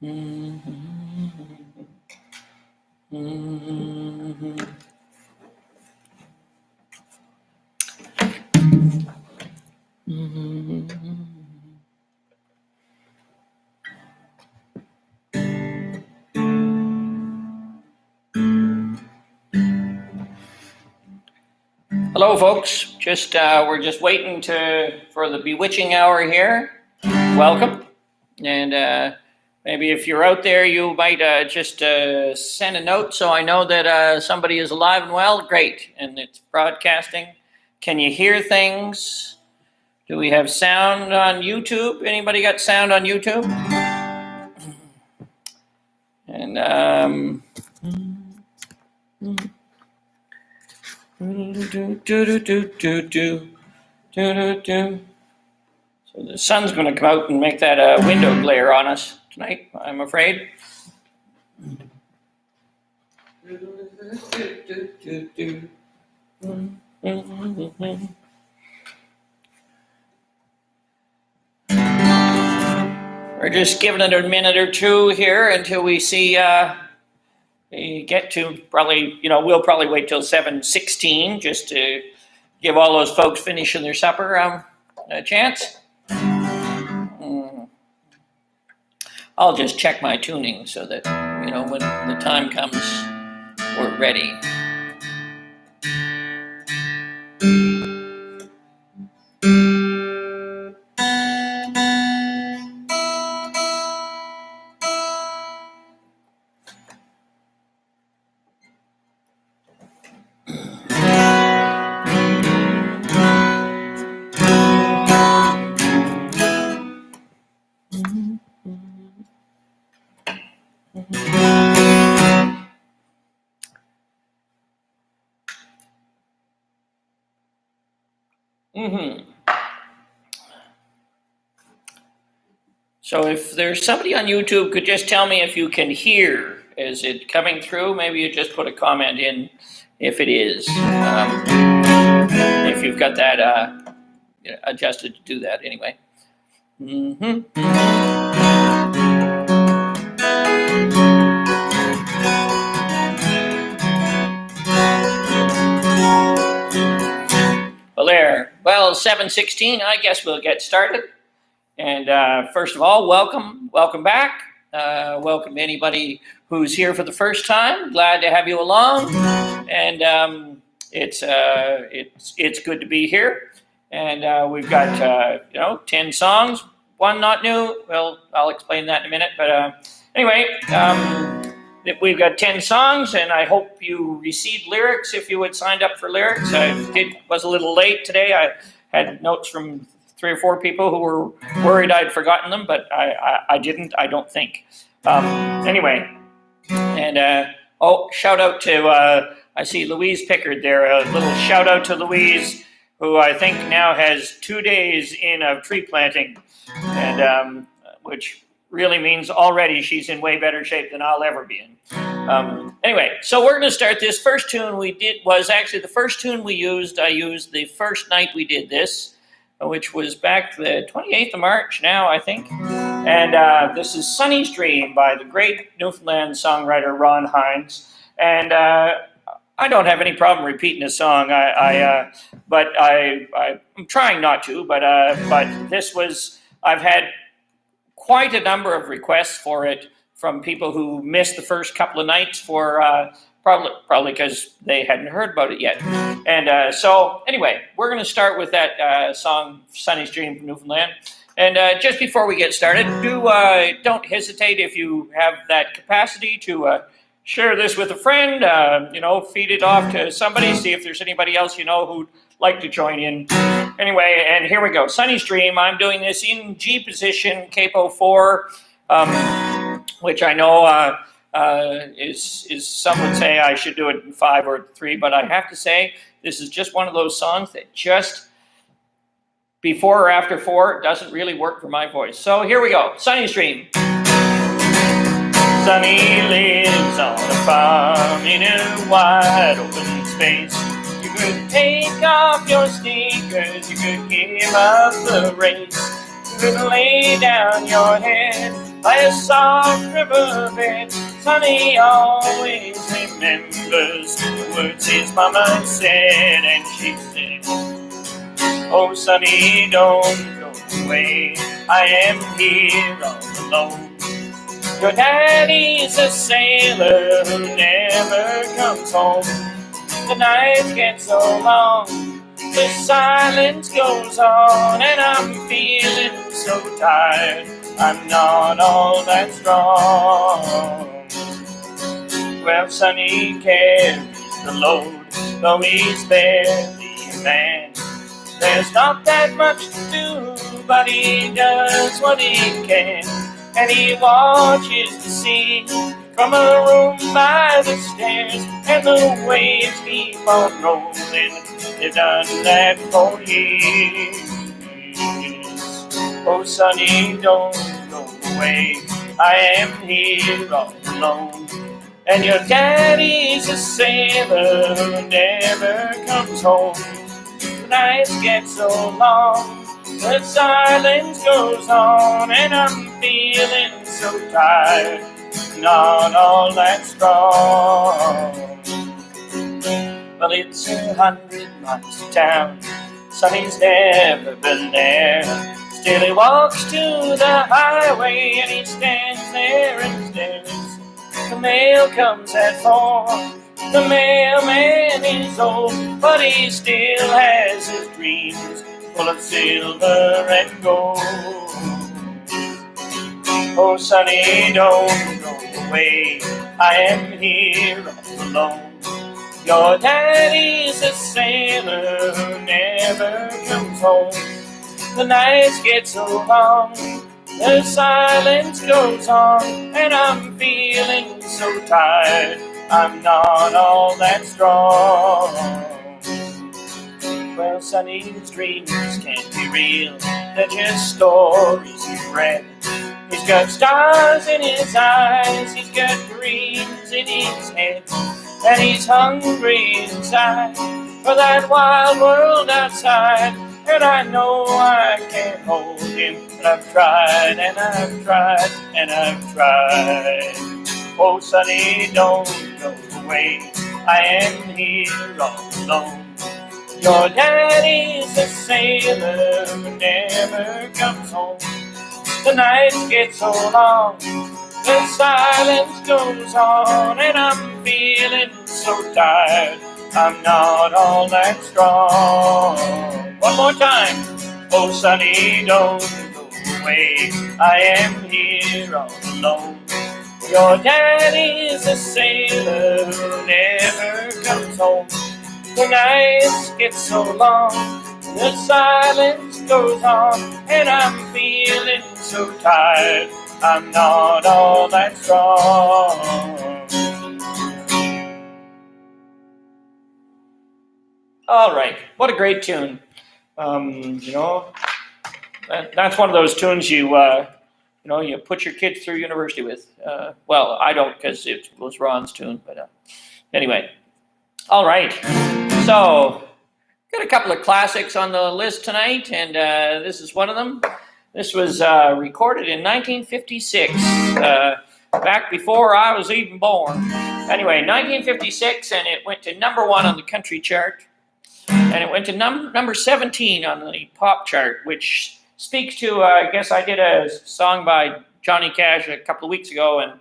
Hello, folks. We're just waiting for the bewitching hour here. Welcome, and maybe if you're out there, you might just send a note so I know that somebody is alive and well. Great, and it's broadcasting. Can you hear things? Do we have sound on YouTube? Anybody got sound on YouTube? And So the sun's going to come out and make that window glare on us tonight, I'm afraid. We're just giving it a minute or two here until we see we get to we'll probably wait till 7:16 just to give all those folks finishing their supper a chance. I'll just check my tuning so that, when the time comes, we're ready. So if there's somebody on YouTube, could just tell me if you can hear. Is it coming through? Maybe you just put a comment in if it is. If you've got that adjusted to do that anyway. Well, there. Well, 7:16. I guess we'll get started. And first of all, welcome back. Welcome to anybody who's here for the first time. Glad to have you along. And it's good to be here. And we've got 10 songs. One not new. Well, I'll explain that in a minute. But anyway, we've got 10 songs, and I hope you received lyrics if you had signed up for lyrics. I was a little late today. I had notes from 3 or 4 people who were worried I'd forgotten them, but I didn't, I don't think. Anyway, and shout out to, I see Louise Pickard there, a little shout out to Louise, who I think now has 2 days in of tree planting, and which really means already she's in way better shape than I'll ever be in. Anyway, so we're going to start. This first tune we did was actually the first tune we used. I used the first night we did this, which was back the 28th of March now, I think. And this is Sonny's Dream by the great Newfoundland songwriter Ron Hynes. And I don't have any problem repeating the song, but I'm trying not to, but this was, I've had quite a number of requests for it from people who missed the first couple of nights for probably because they hadn't heard about it yet. And so anyway, we're going to start with that song, Sonny's Dream from Newfoundland. And just before we get started, don't hesitate if you have that capacity to share this with a friend, feed it off to somebody, see if there's anybody else who'd like to join in. Anyway, and here we go. Sonny's Dream. I'm doing this in G position, capo 4, which I know is some would say I should do it in 5 or 3, but I have to say this is just one of those songs that just before or after 4 doesn't really work for my voice. So here we go. Sonny's Dream. Sonny lives on a farm in a wide open space. You could take off your sneakers, you could give up the race, you could lay down your head by a soft riverbed. Sonny always remembers the words his mama said, and she said, "Oh, Sonny, don't go away. I am here all alone. Your daddy's a sailor who never comes home. The nights get so long, the silence goes on, and I'm feeling so tired. I'm not all that strong." Well, Sonny carries the load, though he's barely a man. There's not that much to do, but he does what he can. And he watches the sea from a room by the stairs, and the waves keep on rolling. They've done that for years. Oh, Sonny, don't go away. I am here all alone. And your daddy's a sailor who never comes home. The nights get so long, the silence goes on, and I'm feeling so tired, not all that strong. Well, it's 100 miles to town. Sonny's never been there. Still he walks to the highway, and he stands there and stares. The mail comes at 4. The mailman is old, but he still has his dreams full of silver and gold. Oh, Sonny, don't go away. I am here all alone. Your daddy's a sailor who never comes home. The nights get so long, the silence goes on, and I'm feeling so tired. I'm not all that strong. Well, Sonny's dreams can't be real. They're just stories he's read. He's got stars in his eyes, he's got dreams in his head, and he's hungry inside for that wild world outside. And I know I can't hold him, but I've tried and I've tried and I've tried. Oh, Sonny, don't go away. I am here all alone. Your daddy's a sailor who never comes home. The nights get so long, the silence goes on, and I'm feeling so tired. I'm not all that strong. One more time. Oh, Sonny, don't go away. I am here all alone. Your daddy's a sailor who never comes home. The nights get so long, the silence goes on, and I'm feeling so tired. I'm not all that strong. All right, what a great tune. That's one of those tunes you put your kids through university with. Well, I don't, because it was Ron's tune, but anyway. All right, so got a couple of classics on the list tonight, and this is one of them. This was recorded in 1956, back before I was even born. Anyway, 1956, and it went to number 1 on the country chart. And it went to number 17 on the pop chart, which speaks to, I guess I did a song by Johnny Cash a couple of weeks ago, and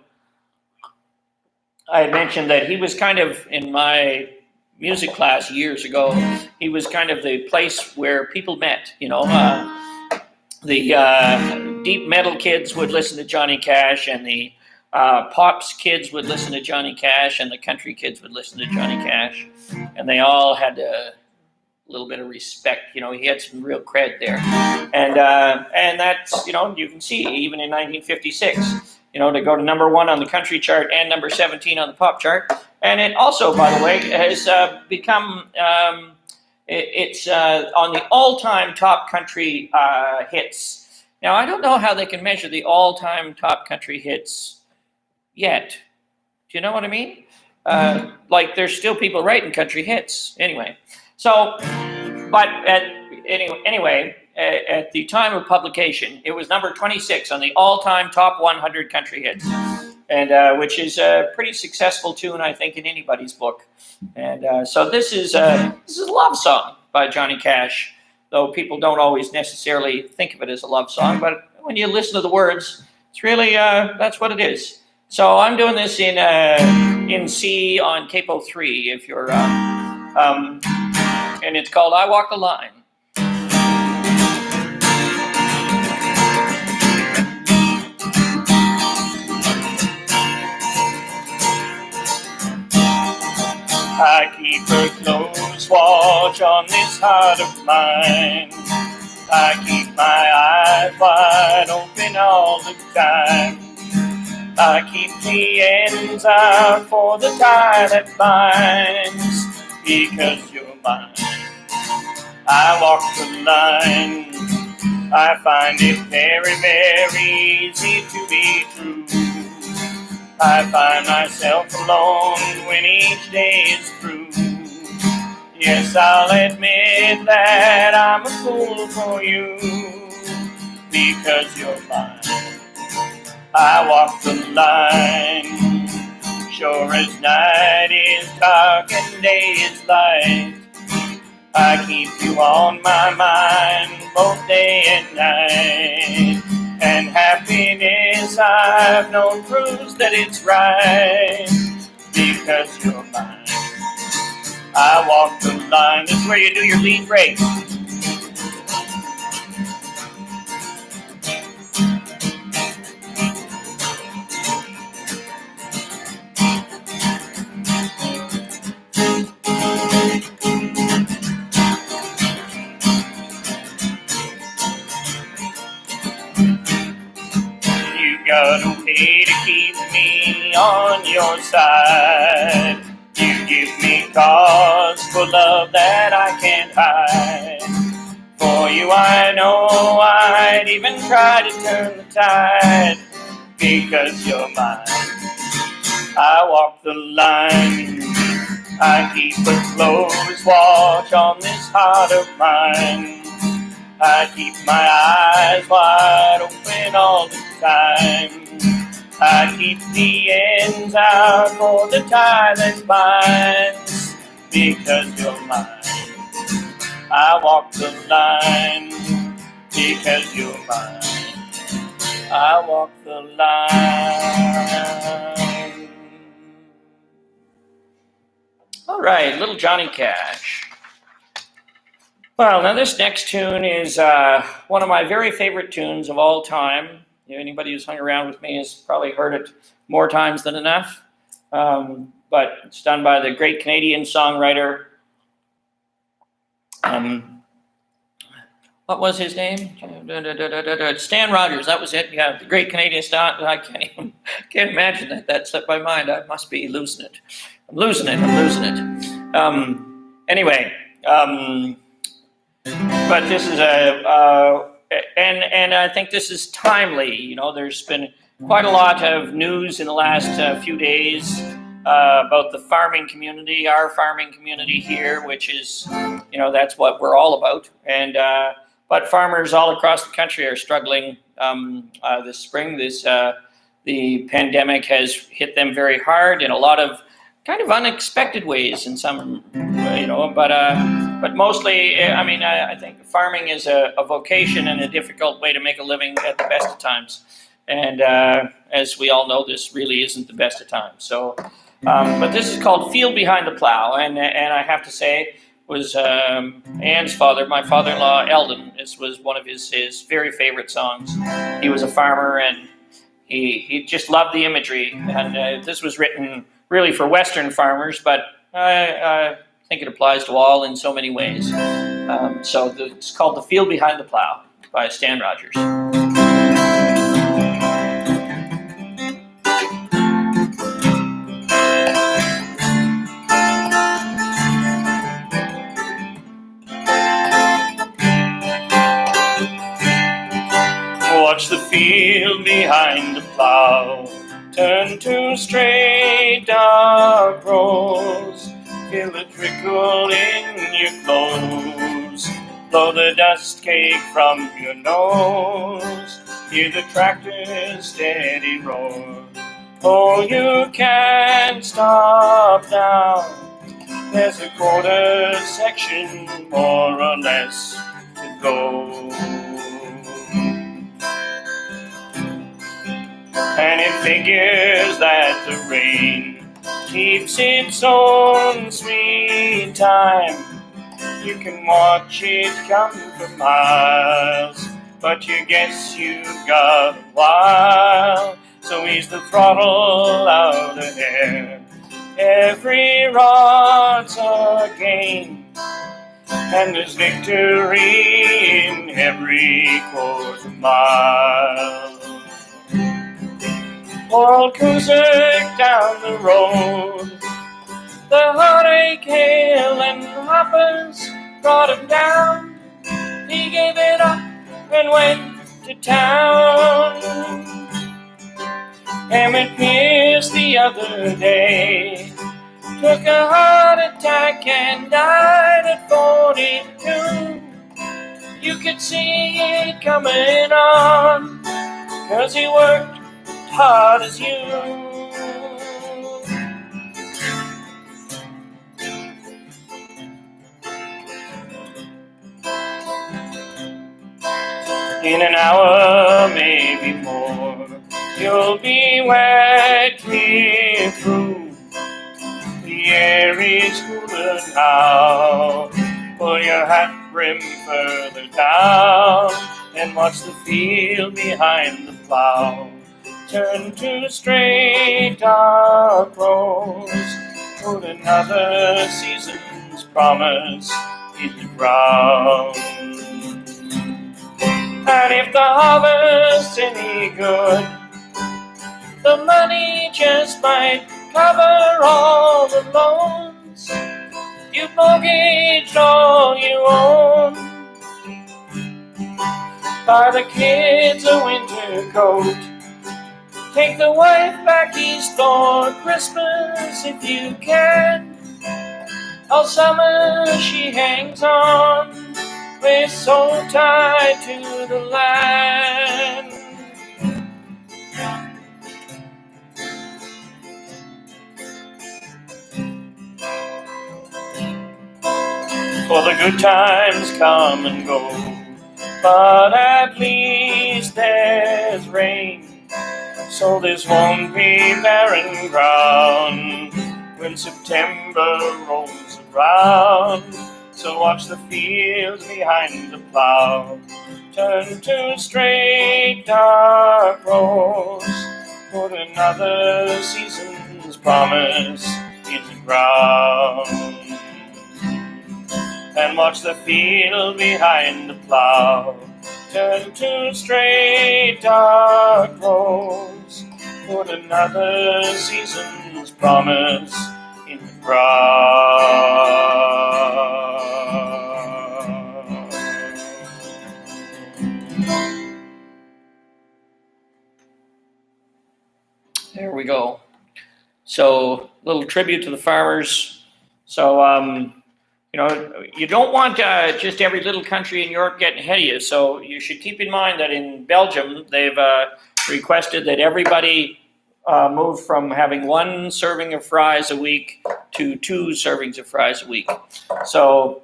I had mentioned that he was kind of, in my music class years ago, he was kind of the place where people met, the deep metal kids would listen to Johnny Cash, and the pops kids would listen to Johnny Cash, and the country kids would listen to Johnny Cash, and they all had a little bit of respect. He had some real cred there, and that's, you can see even in 1956, to go to number 1 on the country chart and number 17 on the pop chart. And it also, by the way, has become it's on the all-time top country hits. Now, I don't know how they can measure the all-time top country hits yet. Do you know what I mean? Like, there's still people writing country hits. Anyway, so, but anyway, at the time of publication, it was number 26 on the all-time top 100 country hits, and which is a pretty successful tune, I think, in anybody's book. And so this is a love song by Johnny Cash, though people don't always necessarily think of it as a love song. But when you listen to the words, it's really that's what it is. So I'm doing this in C on capo 3, if you're and it's called "I Walk the Line." I keep a close watch on this heart of mine. I keep my eyes wide open all the time. I keep the ends out for the tie that binds, because you're mine. I walk the line. I find it very, very easy to be true. I find myself alone when each day is through. Yes, I'll admit that I'm a fool for you, because you're mine. I walk the line. Sure as night is dark and day is light, I keep you on my mind both day and night. And happiness I've known proves that it's right, because you're mine. I walk the line. This is where you do your lead break. Gotta pay to keep me on your side. You give me cause for love that I can't hide. For you I know I'd even try to turn the tide, because you're mine. I walk the line. I keep a close watch on this heart of mine. I keep my eyes wide open all the time. I keep the ends out for the tie that binds, because you're mine. I walk the line, because you're mine. I walk the line. All right, little Johnny Cash. Well, now this next tune is one of my very favorite tunes of all time. Anybody who's hung around with me has probably heard it more times than enough. But it's done by the great Canadian songwriter. What was his name? Stan Rogers. That was it. Yeah, the great Canadian Stan. I can't imagine that. That slipped my mind. I must be losing it. I'm losing it. Anyway. But this is and I think this is timely. You know, there's been quite a lot of news in the last few days about the farming community, our farming community here, which is, you know, that's what we're all about. And but farmers all across the country are struggling this spring. The pandemic has hit them very hard in a lot of kind of unexpected ways in some, you know, but mostly, I mean, I think farming is a vocation and a difficult way to make a living at the best of times. And as we all know, this really isn't the best of times. So, but this is called Field Behind the Plow. And I have to say, was Anne's father, my father-in-law, Eldon. This was one of his very favorite songs. He was a farmer, and he just loved the imagery. And this was written really for Western farmers, but I think it applies to all in so many ways. So it's called The Field Behind the Plow by Stan Rogers. Watch the field behind the plow turn to straight dark rows. Feel the trickle in your clothes. blow the dust cake from your nose, hear the tractor's steady roar. Oh, you can't stop now, there's a quarter section more or less to go. And it figures that the rain keeps its own sweet time. You can watch it come for miles, but you guess you've got a while. So ease the throttle out ahead. Every rod's a gain, and there's victory in every quarter mile. Old cruiser down the road, the heartache, hail, and hoppers brought him down. He gave it up and went to town. Emmett Pierce the other day took a heart attack and died at 42. You could see it coming on, 'cause he worked hard as you. In an hour, maybe more, you'll be wet clear through. The air is cooler now. Pull your hat brim further down and watch the field behind the plow turn to straight dark roads. Put another season's promise in the ground. And if the harvest's any good, the money just might cover all the loans. You mortgaged all you own. Buy the kids a winter coat. Take the wife back east for Christmas if you can. All summer she hangs on, we're so tied to the land. For the good times come and go, but at least there's rain. So this won't be barren ground when September rolls around. So watch the fields behind the plow turn to straight dark roads. Put another season's promise in the ground. And watch the field behind the plow turn to straight dark roads. Put another season's promise in the ground. There we go. So, a little tribute to the farmers. So, you don't want just every little country in Europe getting ahead of you. So you should keep in mind that in Belgium, they've requested that everybody move from having one serving of fries a week to 2 servings of fries a week. So,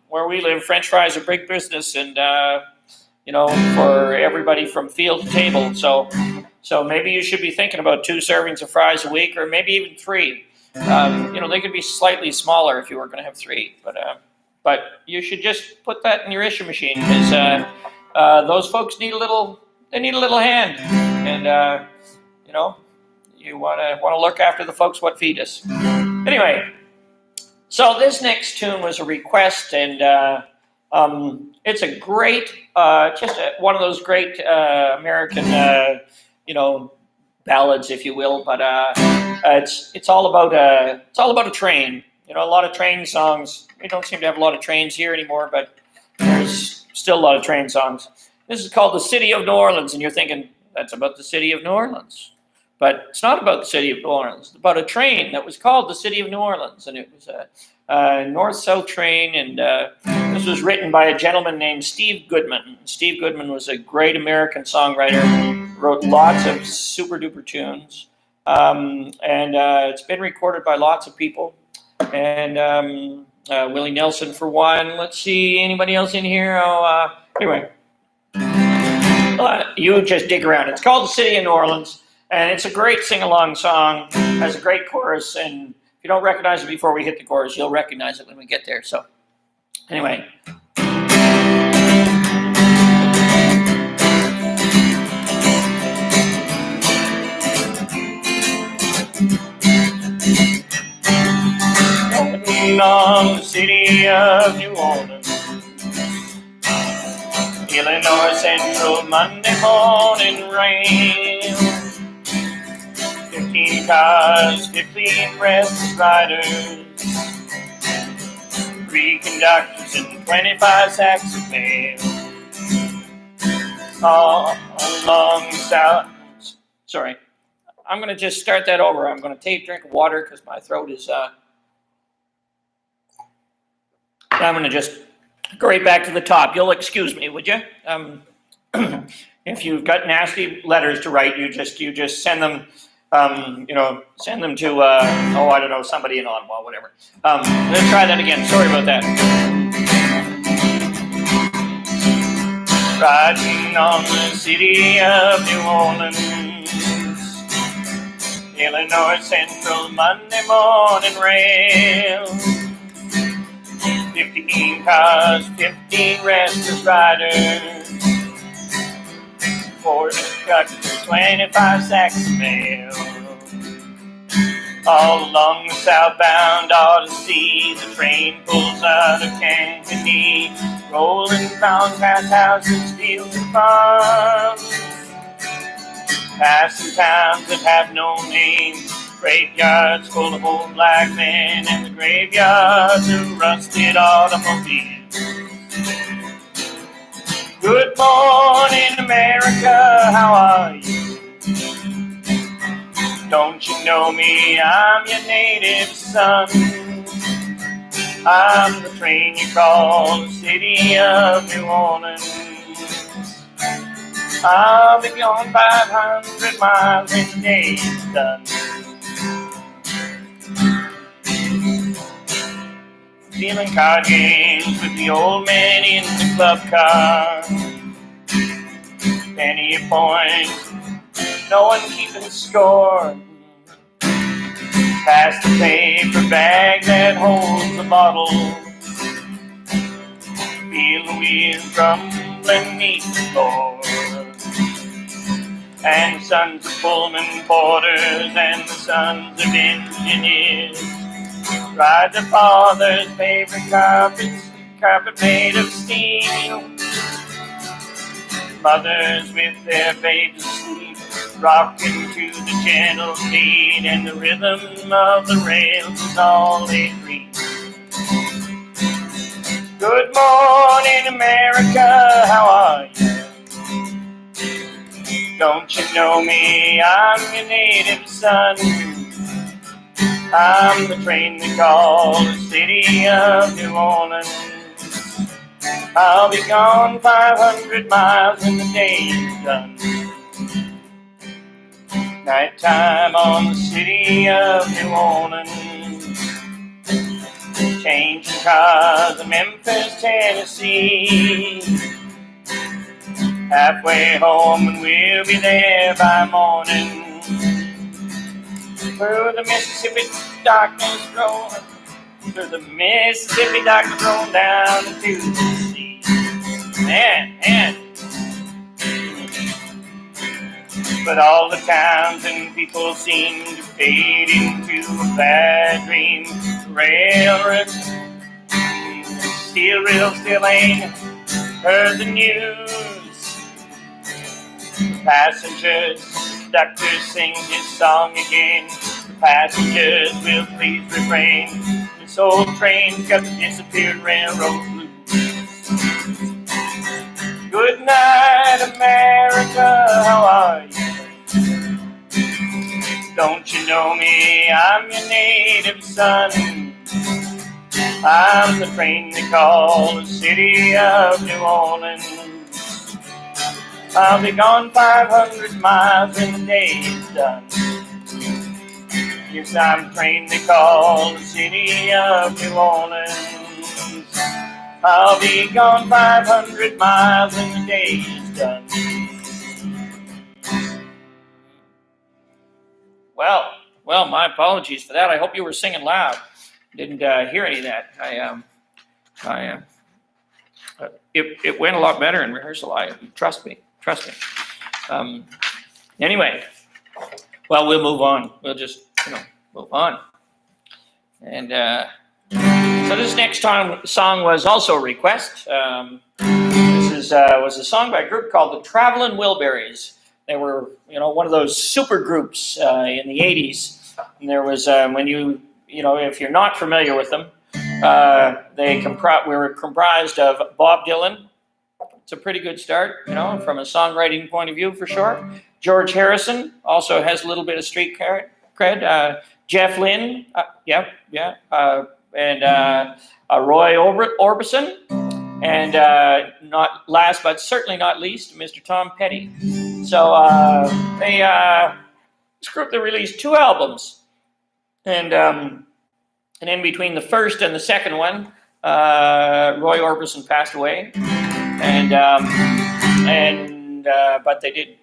where we live, French fries are big business, and, for everybody from field to table. So maybe you should be thinking about 2 servings of fries a week, or maybe even 3. They could be slightly smaller if you were going to have 3, but you should just put that in your issue machine, because those folks need a little hand, and you want to look after the folks what feed us. Anyway, so this next tune was a request, and it's a great, one of those great American, ballads, if you will, but it's all about a train. A lot of train songs. We don't seem to have a lot of trains here anymore, but there's still a lot of train songs. This is called "The City of New Orleans," and you're thinking, that's about the city of New Orleans. But it's not about the city of New Orleans. It's about a train that was called the City of New Orleans, and it was a north-south train. And this was written by a gentleman named Steve Goodman. Steve Goodman was a great American songwriter, wrote lots of super-duper tunes. And it's been recorded by lots of people. And Willie Nelson, for one. Let's see, anybody else in here? Anyway, you just dig around. It's called the City of New Orleans. And it's a great sing-along song. It has a great chorus. And if you don't recognize it before we hit the chorus, you'll recognize it when we get there. So, anyway. On the city of New Orleans, Illinois Central, Monday morning rain. 15 cars, 15 restless riders, 3 conductors and 25 sacks of mail. All along the south. Sorry, I'm going to just start that over. I'm going to take a drink of water because my throat is... I'm going to just go right back to the top. You'll excuse me, would you? If you've got nasty letters to write, you just send them, send them to, I don't know, somebody in Ottawa, whatever. Let's try that again. Sorry about that. Riding on the city of New Orleans, Illinois Central, Monday morning rail. 15 cars, 15 restless riders, 4 conductors, 25 sacks of mail. All along the southbound Odyssey, the train pulls out of Canconee, rolling round past houses, fields, and farms, passing towns that have no names. Graveyards full of old black men, and the graveyards of rusted automobiles. Good morning, America, how are you? Don't you know me? I'm your native son. I'm the train you call the City of New Orleans. I'll be gone 500 miles when the day's done. Dealing card games with the old man in the club car. Penny a point, no one keeping score. Pass the paper bag that holds the bottle. Feel the wheels rumbling beneath the floor. And the sons of Pullman porters and the sons of engineers ride their father's favorite carpet made of steel. Mothers with their babies asleep, rocking to the gentle beat, and the rhythm of the rails is all they breathe. Good morning, America, how are you? Don't you know me? I'm your native son. I'm the train they call the City of New Orleans. I'll be gone 500 miles when the day's done. Nighttime on the City of New Orleans. Changing cars in Memphis, Tennessee. Halfway home and we'll be there by morning. Through the Mississippi darkness rolling, through the Mississippi darkness rolling down into the sea. Man. But all the towns and people seem to fade into a bad dream. Railroad, steel rail still ain't heard the news. The passengers, the conductor sings his song again. The passengers will please refrain. This old train's got the disappeared railroad blues. Good night, America, how are you? Don't you know me? I'm your native son. I'm the train they call the city of New Orleans. I'll be gone 500 miles when the day is done. Yes, I'm the train they call the city of New Orleans. I'll be gone 500 miles when the day is done. Well, my apologies for that. I hope you were singing loud. Didn't hear any of that. It went a lot better in rehearsal. Trust me. Anyway, well, we'll move on. We'll just move on. And so this next song was also a request. This was a song by a group called the Traveling Wilburys. They were, one of those super groups in the 80s. And there was, if you're not familiar with them, we were comprised of Bob Dylan. It's a pretty good start, from a songwriting point of view for sure. George Harrison also has a little bit of street cred. Jeff Lynne, and Roy Orbison. And not last, but certainly not least, Mr. Tom Petty. So this group that released 2 albums, and in between the first and the second one, Roy Orbison passed away, but they did,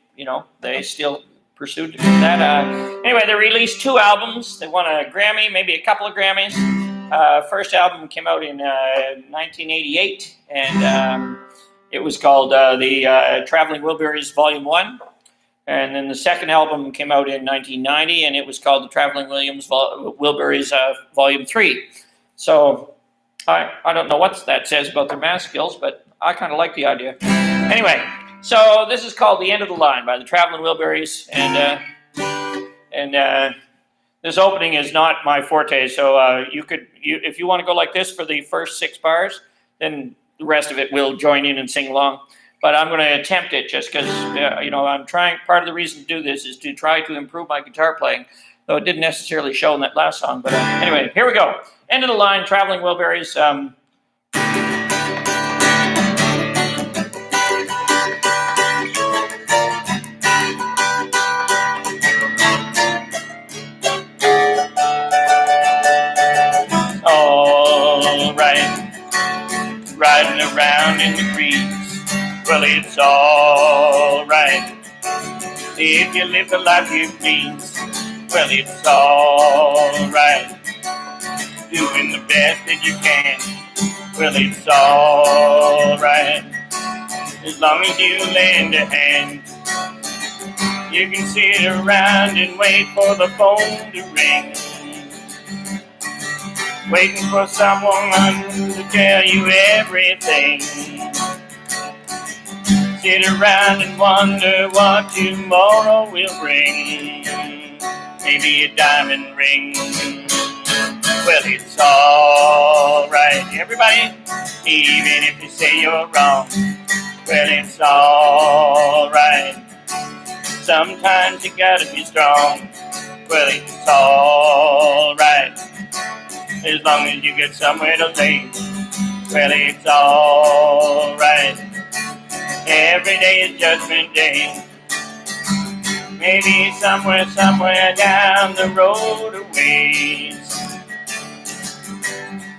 they still pursued that. Anyway, they released 2 albums. They won a Grammy, maybe a couple of Grammys. First album came out in 1988, and it was called the Traveling Wilburys Volume 1. And then the second album came out in 1990, and it was called the Traveling Wilburys Volume 3. So I don't know what that says about their math skills, but I kind of like the idea. Anyway, so this is called The End of the Line by the Traveling Wilburys, and this opening is not my forte, so if you want to go like this for the first 6 bars, then the rest of it will join in and sing along. But I'm going to attempt it just because, I'm trying. Part of the reason to do this is to try to improve my guitar playing, though it didn't necessarily show in that last song. But anyway, here we go. End of the Line, Traveling Wilburys. All right, riding around in the breeze. Well, it's all right if you live the life you please. Well, it's all right doing the best that you can. Well, it's all right as long as you lend a hand. You can sit around and wait for the phone to ring, waiting for someone to tell you everything. Sit around and wonder what tomorrow will bring. Maybe a diamond ring. Well, it's all right, everybody, even if you say you're wrong. Well, it's all right. Sometimes you gotta be strong. Well, it's all right as long as you get somewhere to lay. Well, it's all right. Every day is Judgment Day. Maybe somewhere down the road a ways,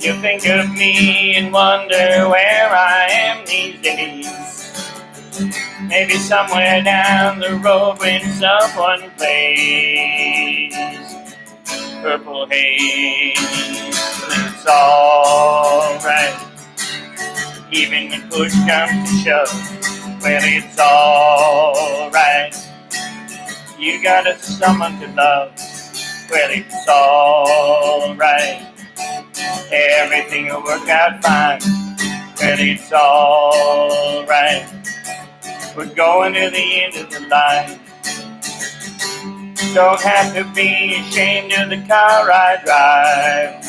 you think of me and wonder where I am these days. Maybe somewhere down the road when someone plays Purple Haze. It's all right, even when push comes to shove. Well, it's all right. You got someone to love. Well, it's all right. Everything will work out fine. Well, it's all right. We're going to the end of the line. Don't have to be ashamed of the car I drive.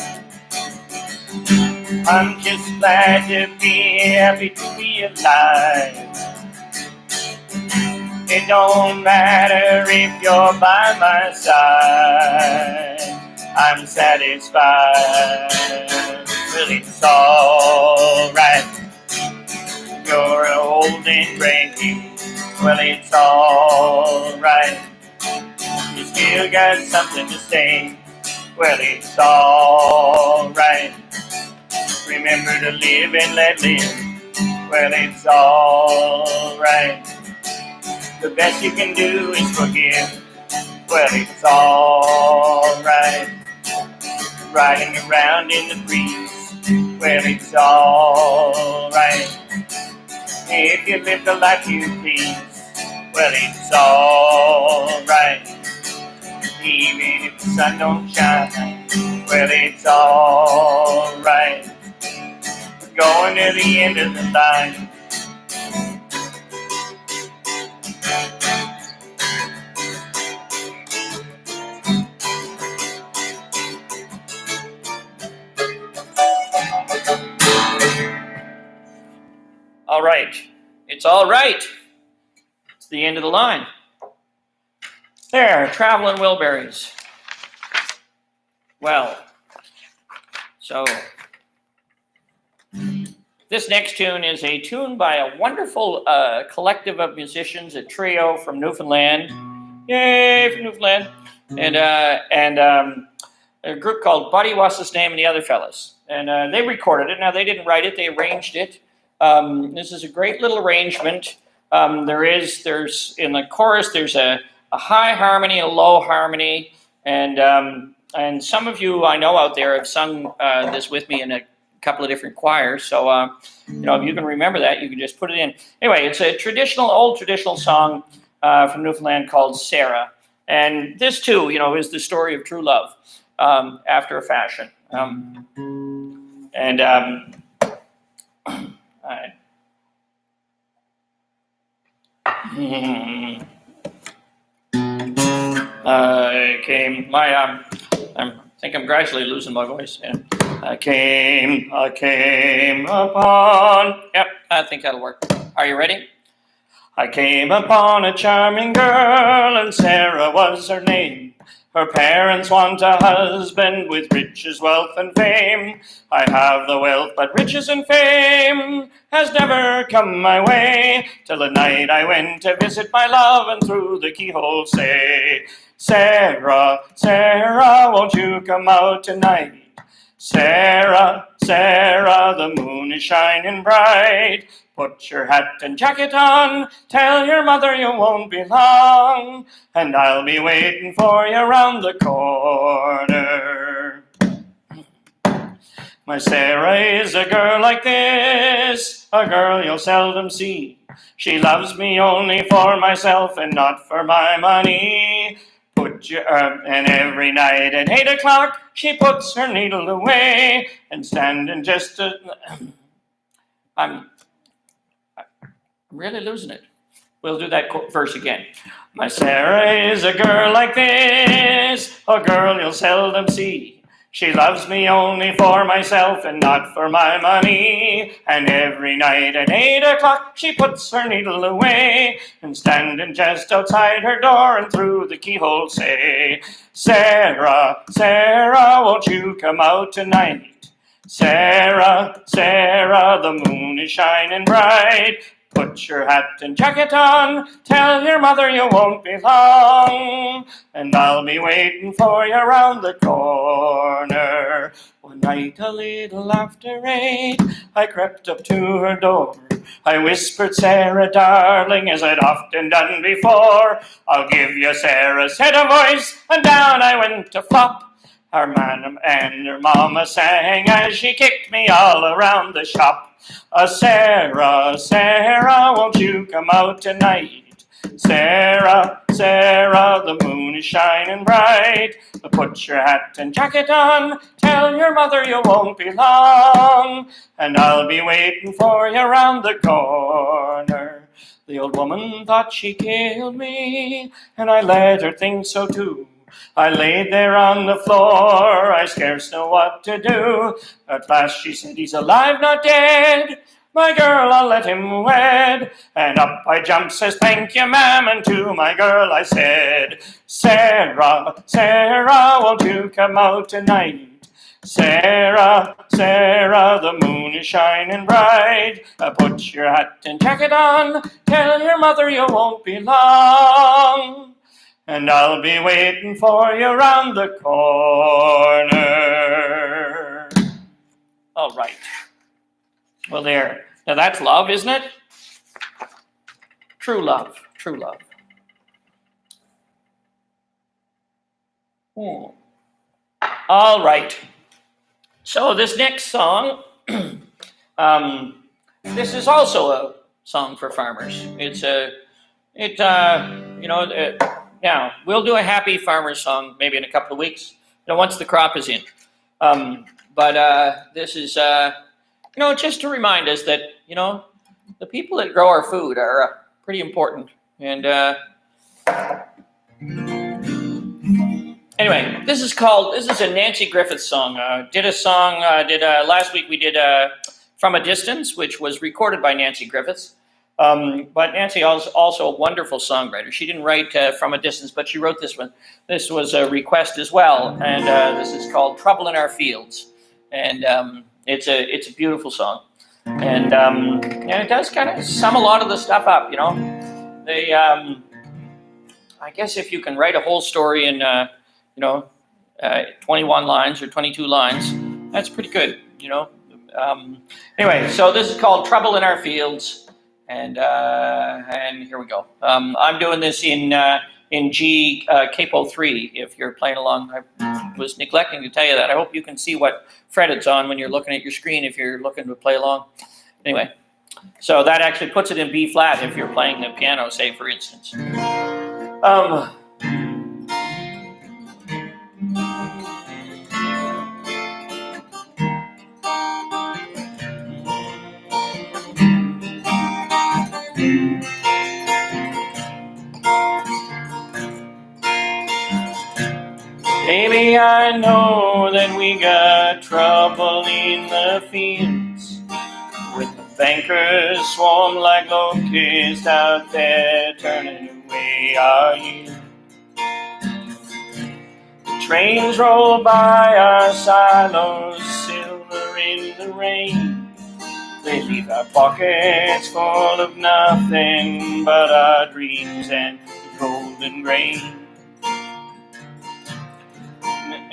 I'm just glad to be happy to be alive. It don't matter if you're by my side. I'm satisfied. Well, it's alright. You're old and cranky. Well, it's alright. You still got something to say. Well, it's alright. Remember to live and let live. Well, it's alright. The best you can do is forgive. Well, it's alright. Riding around in the breeze. Well, it's alright. If you live the life you please. Well, it's alright. Even if the sun don't shine. Well, it's alright. We're going to the end of the line. All right. It's all right. It's the end of the line. There, Traveling Wilburys. Well, so this next tune is a tune by a wonderful collective of musicians, a trio from Newfoundland. Yay, from Newfoundland. And a group called Buddy, what's his name, and the other fellas. And they recorded it. Now, they didn't write it. They arranged it. This is a great little arrangement. There's in the chorus, there's a high harmony, a low harmony, and some of you I know out there have sung this with me in a couple of different choirs. So if you can remember that, you can just put it in. Anyway, it's a old traditional song from Newfoundland called Sarah, and this too, is the story of true love after a fashion. I think I'm gradually losing my voice. And I came upon. Yep, I think that'll work. Are you ready? I came upon a charming girl, and Sarah was her name. Her parents want a husband with riches, wealth, and fame. I have the wealth, but riches and fame has never come my way. Till the night I went to visit my love, and through the keyhole say, Sarah, Sarah, won't you come out tonight? Sarah, Sarah, the moon is shining bright. Put your hat and jacket on, tell your mother you won't be long, and I'll be waiting for you round the corner. My Sarah is a girl like this, a girl you'll seldom see. She loves me only for myself and not for my money. And every night at 8 o'clock, she puts her needle away and standing just I'm really losing it. We'll do that verse again. My Sarah is a girl like this, a girl you'll seldom see. She loves me only for myself and not for my money. And every night at 8 o'clock, she puts her needle away and standing just outside her door and through the keyhole say, Sarah, Sarah, won't you come out tonight? Sarah, Sarah, the moon is shining bright. Put your hat and jacket on, tell your mother you won't be long, and I'll be waiting for you round the corner. One night a little after 8, I crept up to her door. I whispered, Sarah, darling, as I'd often done before, I'll give you Sarah's head of voice, and down I went to flop. Her man and her mama sang as she kicked me all around the shop. Sarah, Sarah, won't you come out tonight? Sarah, Sarah, the moon is shining bright. Put your hat and jacket on, tell your mother you won't be long, and I'll be waiting for you round the corner. The old woman thought she killed me, and I let her think so too. I laid there on the floor, I scarce know what to do. At last she said, he's alive, not dead. my girl I'll let him wed. And up I jumped, says, thank you, ma'am, and to my girl I said, Sarah, Sarah, won't you come out tonight? Sarah, Sarah, the moon is shining bright. Put your hat and jacket on, tell your mother you won't be long. And I'll be waiting for you round the corner. All right. Well, there. Now that's love, isn't it? True love. True love. All right. So this next song, this is also a song for farmers. Now we'll do a happy farmers song maybe in a couple of weeks, once the crop is in. But this is, just to remind us that, the people that grow our food are pretty important. And anyway, this is a Nancy Griffith song. Last week we did From a Distance, which was recorded by Nancy Griffiths. But Nancy is also a wonderful songwriter. She didn't write From a Distance, but she wrote this one. This was a request as well, and this is called Trouble in Our Fields. And it's a beautiful song. And it does kind of sum a lot of the stuff up, I guess if you can write a whole story in 21 lines or 22 lines, that's pretty good, Anyway, so this is called Trouble in Our Fields, and here we go. I'm doing this in G capo 3. If you're playing along, I was neglecting to tell you that. I hope you can see what fret it's on when you're looking at your screen if you're looking to play along. Anyway, so that actually puts it in B flat if you're playing the piano, say for instance. Baby, I know that we got trouble in the fields, with the bankers swarm like locusts out there turning away our yield. The trains roll by our silos, silver in the rain. They leave our pockets full of nothing but our dreams and the golden grain.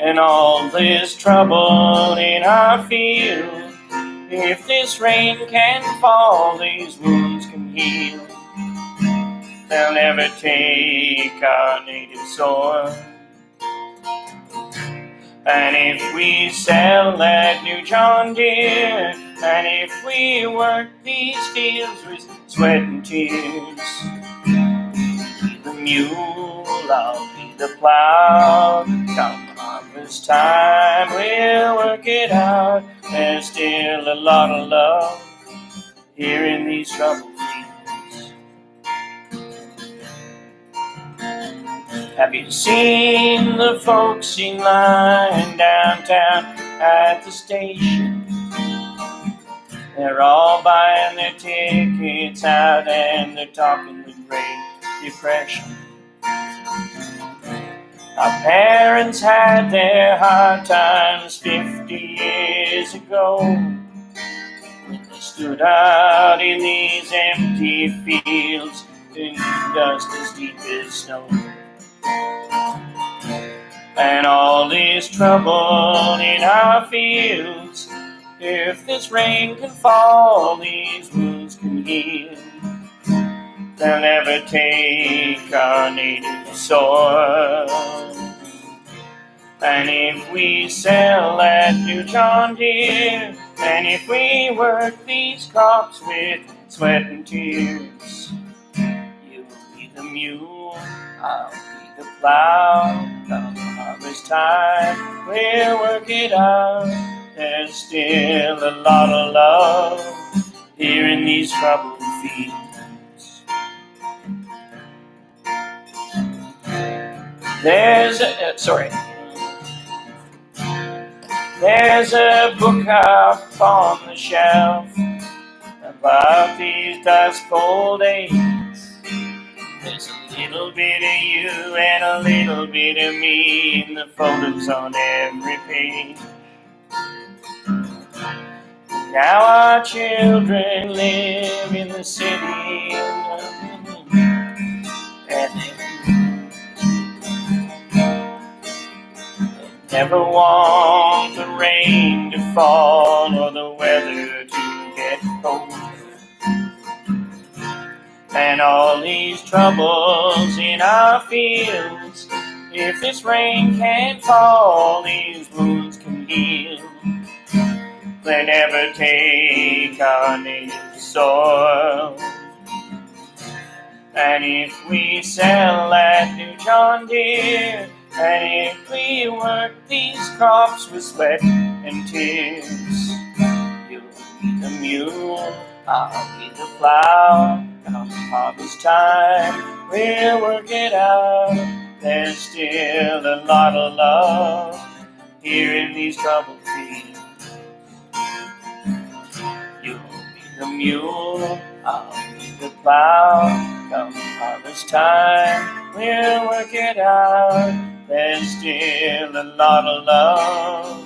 And all this trouble in our field, if this rain can fall, these wounds can heal. They'll never take our native soil. And if we sell that new John Deere, and if we work these fields with sweat and tears, be the mule, I'll be the plow. Come harvest time, we'll work it out. There's still a lot of love here in these troubled fields. Have you seen the folks in line downtown at the station? They're all buying their tickets out and they're talking the Great Depression. Our parents had their hard times 50 years ago, when they stood out in these empty fields in dust as deep as snow. And all this trouble in our fields, if this rain can fall, these wounds can heal. They'll never take our native soil. And if we sell that new John Deere, and if we work these crops with sweat and tears, you'll be the mule, I'll be the plow. Come harvest time, we'll work it out. There's still a lot of love here in these troubled fields. There's a book up on the shelf, a about these dust cold days. There's a little bit of you and a little bit of me in the photos on every page. Now our children live in the city, and they never want the rain to fall or the weather to get cold. And all these troubles in our fields, if this rain can't fall, these wounds can heal. They never take our native soil. And if we sell that new John Deere, and if we work these crops with sweat and tears, you'll be the mule, I'll be the plow. Come harvest time, we'll work it out. There's still a lot of love here in these troubled fields. You'll be the mule, I'll be the plow. Come harvest time, we'll work it out. There's still a lot of love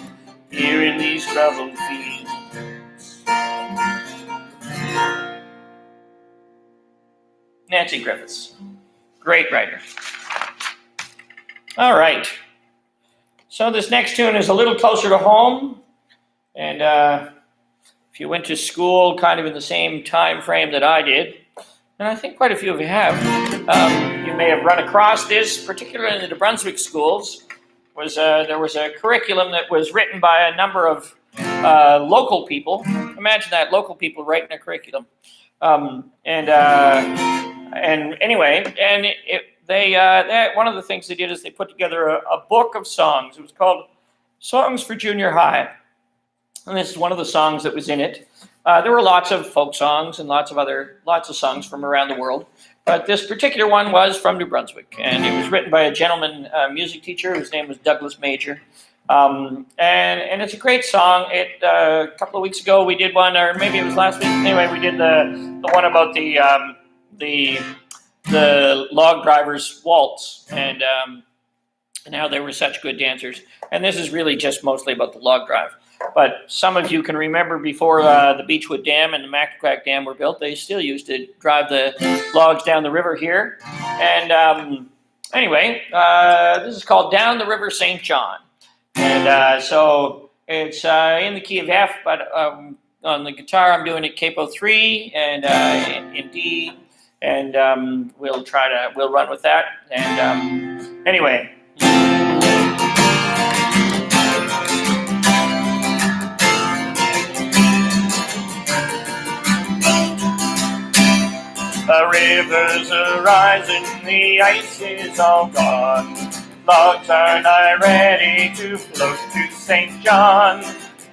here in these troubled fields. Nancy Griffiths, great writer. All right, so this next tune is a little closer to home, and if you went to school kind of in the same time frame that I did, and I think quite a few of you have, you may have run across this, particularly in the New Brunswick schools. There was a curriculum that was written by a number of local people. Imagine that, local people writing a curriculum. One of the things they did is they put together a book of songs. It was called Songs for Junior High. And this is one of the songs that was in it. There were lots of folk songs and lots of songs from around the world. But this particular one was from New Brunswick. And it was written by a gentleman music teacher whose name was Douglas Major. And it's a great song. A couple of weeks ago we did one, or maybe it was last week. Anyway, we did the one about the log drivers waltz, and how they were such good dancers. And this is really just mostly about the log drive. But some of you can remember before the Beechwood Dam and the Mactaquac Dam were built, they still used to drive the logs down the river here. And anyway, this is called Down the River St. John. And so it's in the key of F, but on the guitar I'm doing it capo 3 and in D. And we'll run with that. And anyway. The rivers are rising, the ice is all gone. Logs are nigh ready to float to St. John.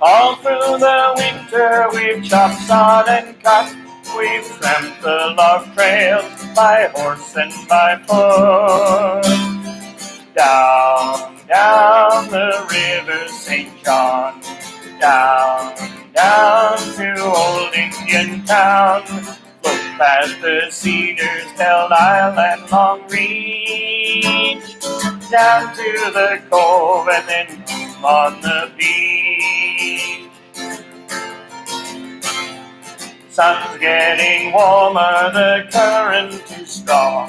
All through the winter we've chopped, sawed, and cut. We've tramped the log trails by horse and by foot. Down, down the river St. John. Down, down to old Indian Town. Look past the Cedars, Belle Isle, and Long Reach, down to the cove and then on the beach. Sun's getting warmer, the current is strong.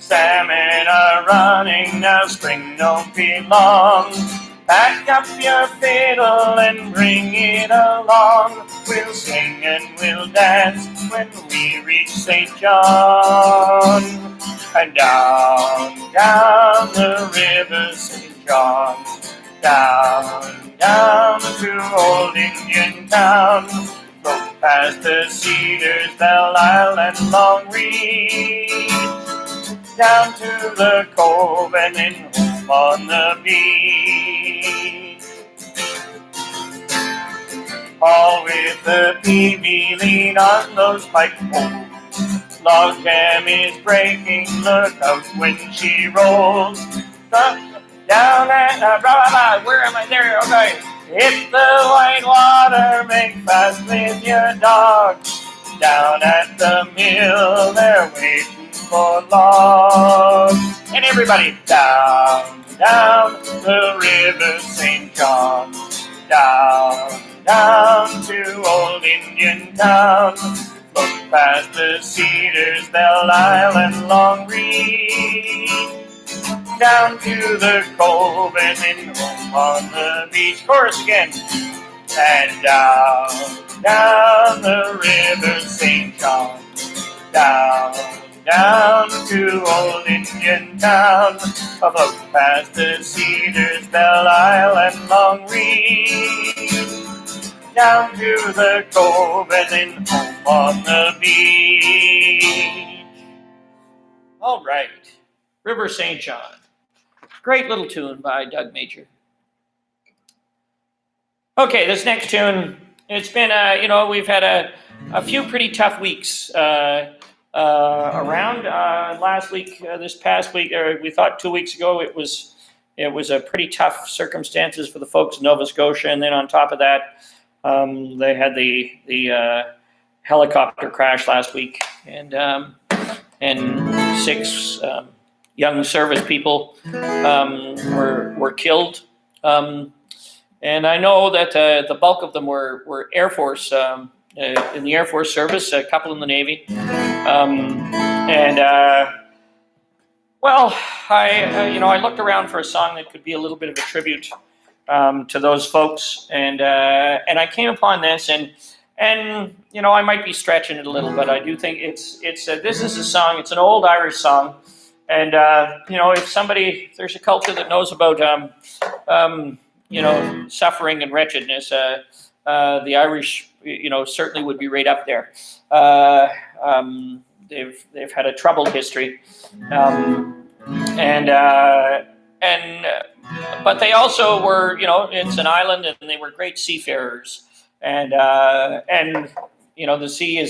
Salmon are running, now spring don't be long. Pack up your fiddle and bring it along. We'll sing and we'll dance when we reach St. John. And down, down the river St. John. Down, down to old Indian Town. Go past the Cedars, Belle Isle, and Long Reach. Down to the cove and then home on the beach. All with the peavey, lean on those pike poles. Log jam is breaking, look out when she rolls. Down and where am I? There, okay. Hit the white water, make fast with your dog. Down at the mill, they're waiting for logs. And everybody down, down the river St. John. Down, down to old Indian Town. Look past the Cedars, Belle Isle and Long Reach. Down to the Cove and then home on the beach. Chorus again. And down the river St. John. Down to old Indian Town. Look past the Cedars, Belle Isle and Long Reach. Down to the Cove and then home on the beach. All right, River St. John. Great little tune by Doug Major. Okay, this next tune, it's been, we've had a few pretty tough weeks around. Last week, this past week, or we thought 2 weeks ago, it was a pretty tough circumstances for the folks in Nova Scotia, and then on top of that, they had the helicopter crash last week, and 6 young service people were killed. And I know that the bulk of them were Air Force, in the Air Force service, a couple in the Navy. I looked around for a song that could be a little bit of a tribute to those folks, and I came upon this, and I might be stretching it a little, but I do think this is a song. It's an old Irish song, and if there's a culture that knows about suffering and wretchedness, the Irish, certainly would be right up there. They've had a troubled history, but they also were, it's an island, and they were great seafarers, and the sea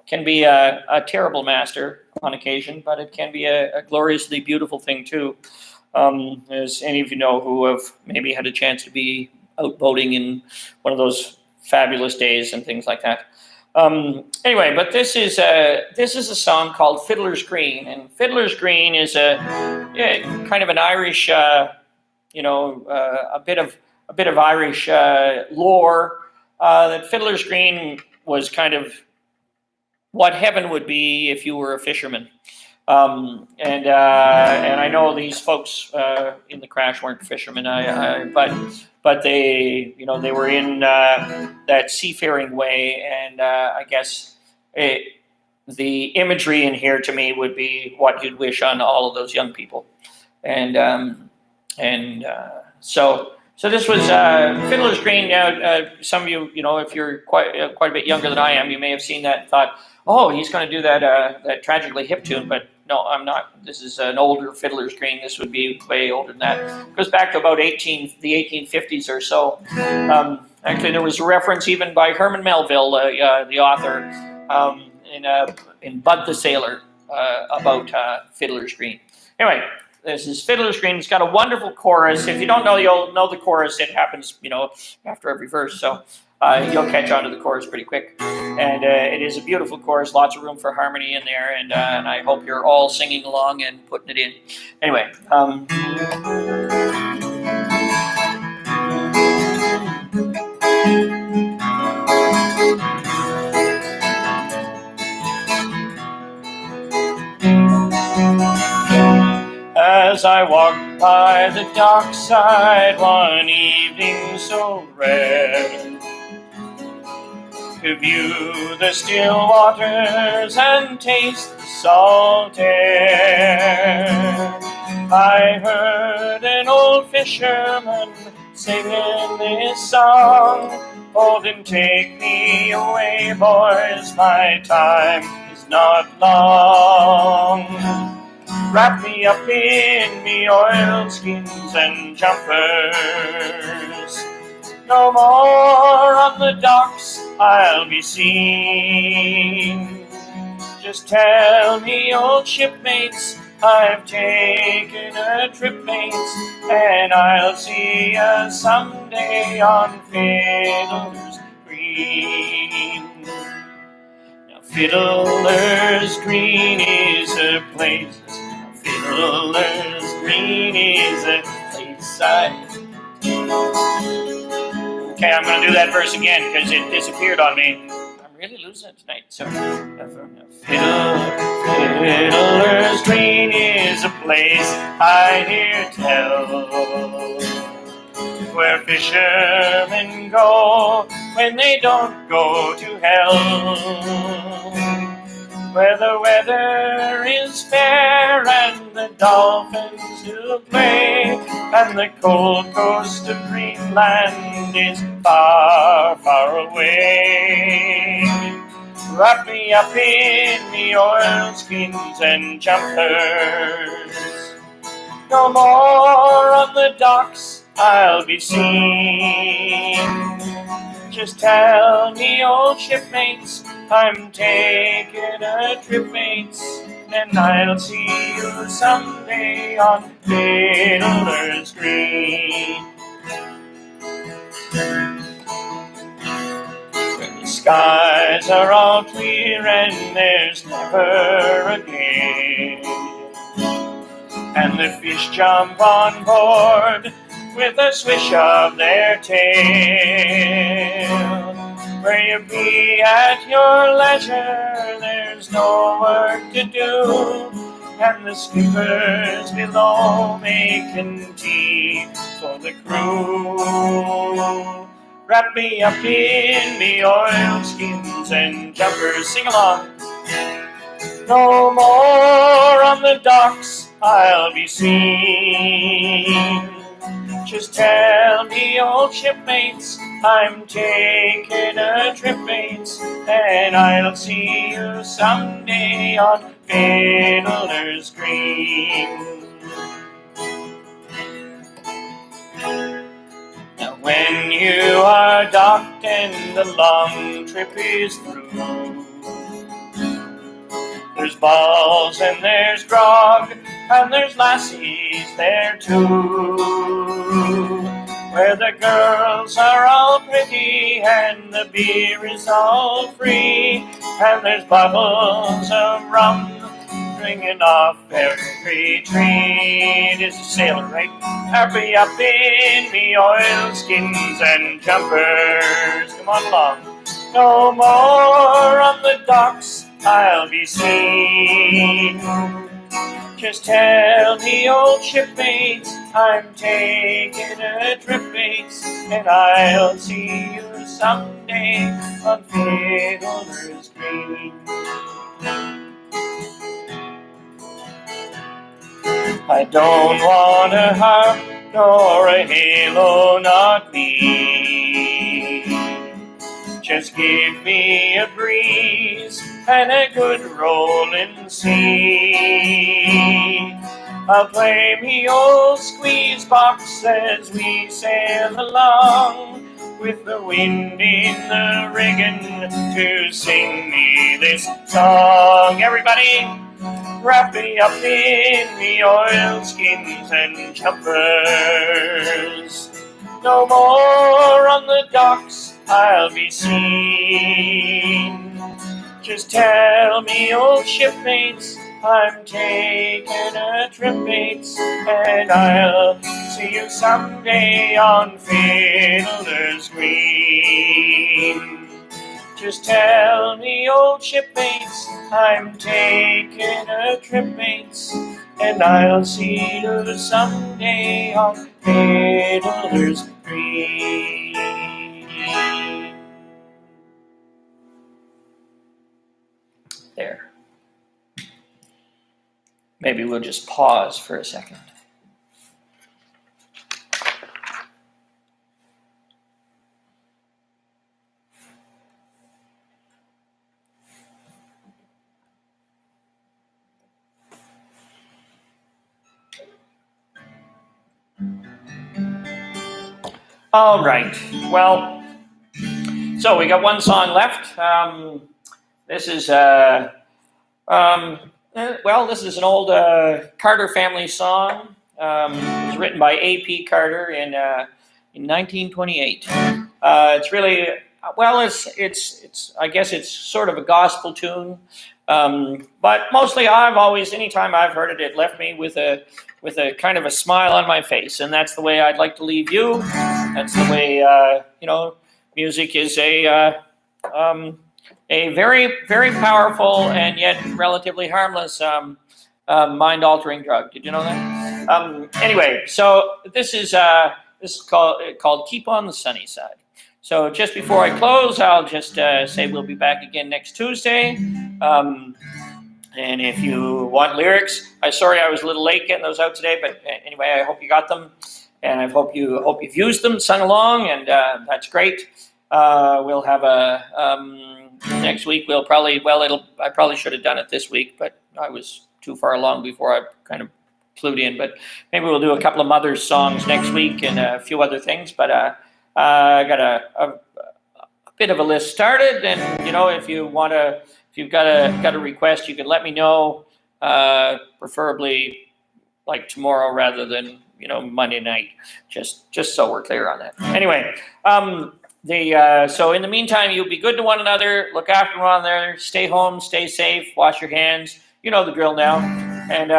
can be a terrible master on occasion, but it can be a gloriously beautiful thing too. As any of you know who have maybe had a chance to be out boating in one of those fabulous days and things like that. Anyway, but this is a song called Fiddler's Green, and Fiddler's Green is kind of an Irish, a bit of Irish lore. That Fiddler's Green was kind of what heaven would be if you were a fisherman. And I know these folks in the crash weren't fishermen, but they, they were in that seafaring way, and I guess the imagery in here to me would be what you'd wish on all of those young people, so this was Fiddler's Green. Some of you, if you're quite a bit younger than I am, you may have seen that and thought, oh, he's going to do that Tragically Hip tune, but no, I'm not. This is an older Fiddler's Green. This would be way older than that. It goes back to about the 1850s or so. Actually, there was a reference even by Herman Melville, the author, in Bud the Sailor, about Fiddler's Green. Anyway, this is Fiddler's Green. It's got a wonderful chorus. If you don't know, you'll know the chorus. It happens, after every verse. So you'll catch on to the chorus pretty quick. And it is a beautiful chorus, lots of room for harmony in there, and I hope you're all singing along and putting it in. Anyway. As I walked by the dockside one evening so rare, to view the still waters and taste the salt air, I heard an old fisherman singing this song. Oh, then take me away, boys, my time is not long. Wrap me up in me oilskins and jumpers. No more on the docks I'll be seen. Just tell me, old shipmates, I've taken a trip, mates, and I'll see ya someday on Fiddler's Green. Fiddler's Green is a place. Fiddler's Green is a place. Okay, I'm going to do that verse again because it disappeared on me. I'm really losing it tonight. So, Fiddler's Green is a place I hear tell, where fishermen go when they don't go to hell, where the weather is fair and the dolphins do play, and the cold coast of Greenland is far, far away. Wrap me up in the oilskins and jumpers. No more on the docks I'll be seen. Just tell me, old shipmates, I'm taking a trip, mates, and I'll see you someday on Fiddler's Green. When the skies are all clear and there's never a gale, and the fish jump on board with a swish of their tail, where you be at your leisure, there's no work to do, and the skippers below making tea for the crew. Wrap me up in the oilskins and jumpers, sing along. No more on the docks I'll be seen. Just tell me, old shipmates, I'm taking a trip, mates, and I'll see you someday on Fiddler's Green. Now when you are docked and the long trip is through, there's balls and there's grog and there's lassies there too, where the girls are all pretty and the beer is all free, and there's bottles of rum ringing off every tree. It is a sailor, right? Happy up in me oilskins and jumpers. Come on along. No more on the docks I'll be seen. Just tell me, old shipmates, I'm taking a trip, mates, and I'll see you someday on Fiddler's Green. I don't want a harp nor a halo, not me. Just give me a breeze and a good rolling sea. I'll play me old squeeze box as we sail along, with the wind in the rigging to sing me this song. Everybody, wrap me up in the oilskins and jumpers. No more on the docks I'll be seen. Just tell me, old shipmates, I'm taking a trip, mates, and I'll see you someday on Fiddler's Green. Just tell me, old shipmates, I'm taking a trip, mates, and I'll see you someday on Fiddler's Green. There. Maybe we'll just pause for a second. All right. Well, so we got one song left. This is this is an old Carter family song. It was written by A.P. Carter in 1928. It's really well, it's. I guess it's sort of a gospel tune, but mostly anytime I've heard it, it left me with a kind of a smile on my face, and that's the way I'd like to leave you. That's the way music is a very, very powerful and yet relatively harmless mind-altering drug. Did you know that? Anyway, so this is called "Keep on the Sunny Side." So just before I close, I'll just say we'll be back again next Tuesday. And if you want lyrics, sorry I was a little late getting those out today, but anyway, I hope you got them, and I hope you've used them, sung along, and that's great. We'll have next week. I probably should have done it this week, but I was too far along before I kind of clued in. But maybe we'll do a couple of Mother's songs next week and a few other things. But I got a bit of a list started, and if you've got a request, you can let me know. Preferably like tomorrow rather than Monday night. Just so we're clear on that. Anyway. So in the meantime, you be good to one another, look after one another, stay home, stay safe, wash your hands. You know the drill now. And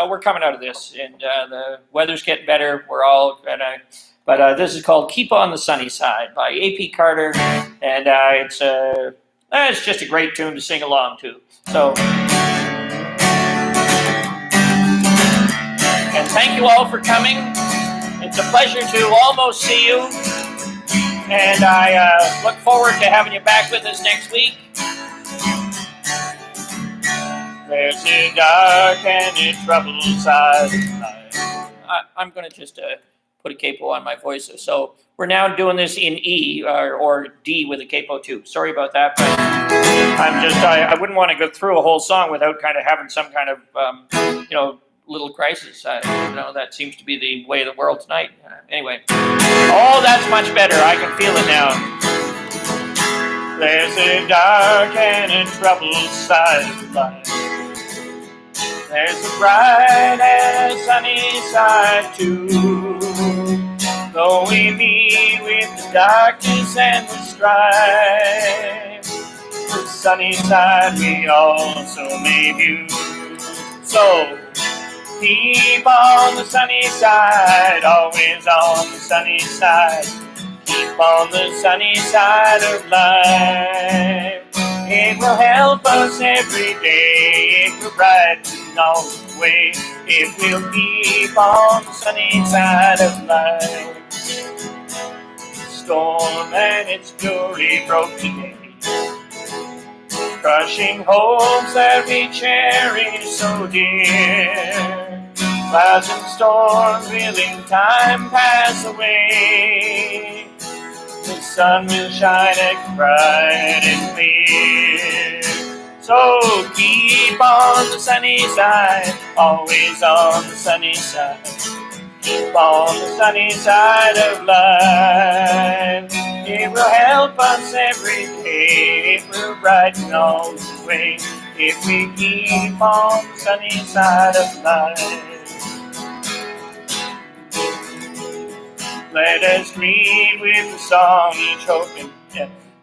we're coming out of this, and the weather's getting better. We're all gonna, but this is called "Keep on the Sunny Side" by A.P. Carter, and it's just a great tune to sing along to. So, and thank you all for coming. It's a pleasure to almost see you. And I look forward to having you back with us next week. There's a dark and a troubled side of life. I'm going to just put a capo on my voice. So we're now doing this in E or D with a capo too. Sorry about that, but I wouldn't want to go through a whole song without kind of having some kind of little crisis. That seems to be the way of the world tonight. Anyway, that's much better. I can feel it now. There's a dark and a troubled side of life. There's a bright and a sunny side too. Though we meet with the darkness and the strife, the sunny side we also may view. So keep on the sunny side, always on the sunny side. Keep on the sunny side of life. It will help us every day. It will brighten all the way. It will keep on the sunny side of life. The storm and its fury broke today, crushing hopes that we cherish so dear. Clouds and storms will in time pass away. The sun will shine as bright and clear. So keep on the sunny side, always on the sunny side. Keep on the sunny side of life. It will help us every day. It will brighten all the way if we keep on the sunny side of life. Let us greet with the song each hope and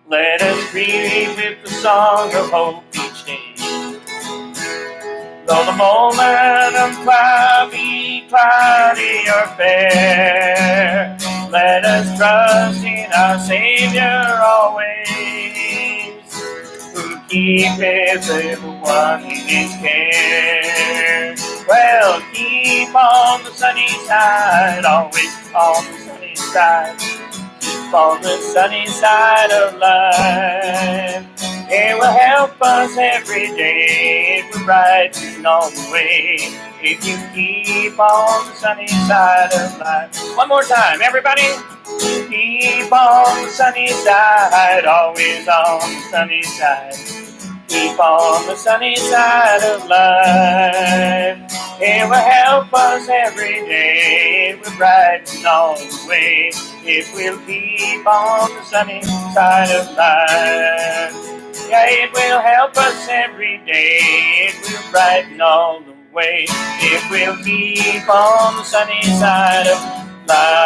let us greet with the song of hope each day. Though the moment of cloudy or fair, let us trust in our Savior always, who keepeth everyone in His care. Well, keep on the sunny side, always on the sunny side. Keep on the sunny side of life. It will help us every day. It will brighten all the way if you keep on the sunny side of life. One more time, everybody. Keep on the sunny side, always on the sunny side. Keep on the sunny side of life. It will help us every day. It will brighten all the way if we'll keep on the sunny side of life. Yeah, it will help us every day. It will brighten all the way if we'll keep on the sunny side of life.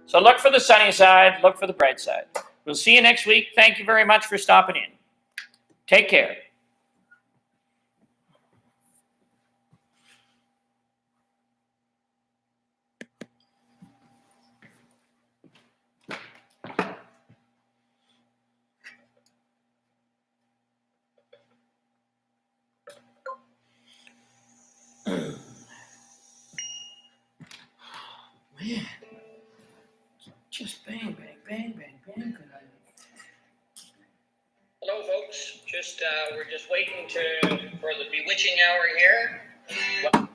So look for the sunny side, look for the bright side. We'll see you next week. Thank you very much for stopping in. Take care. Man, just bang, bang, bang, bang, bang. Hello, folks. We're just waiting for the bewitching hour here.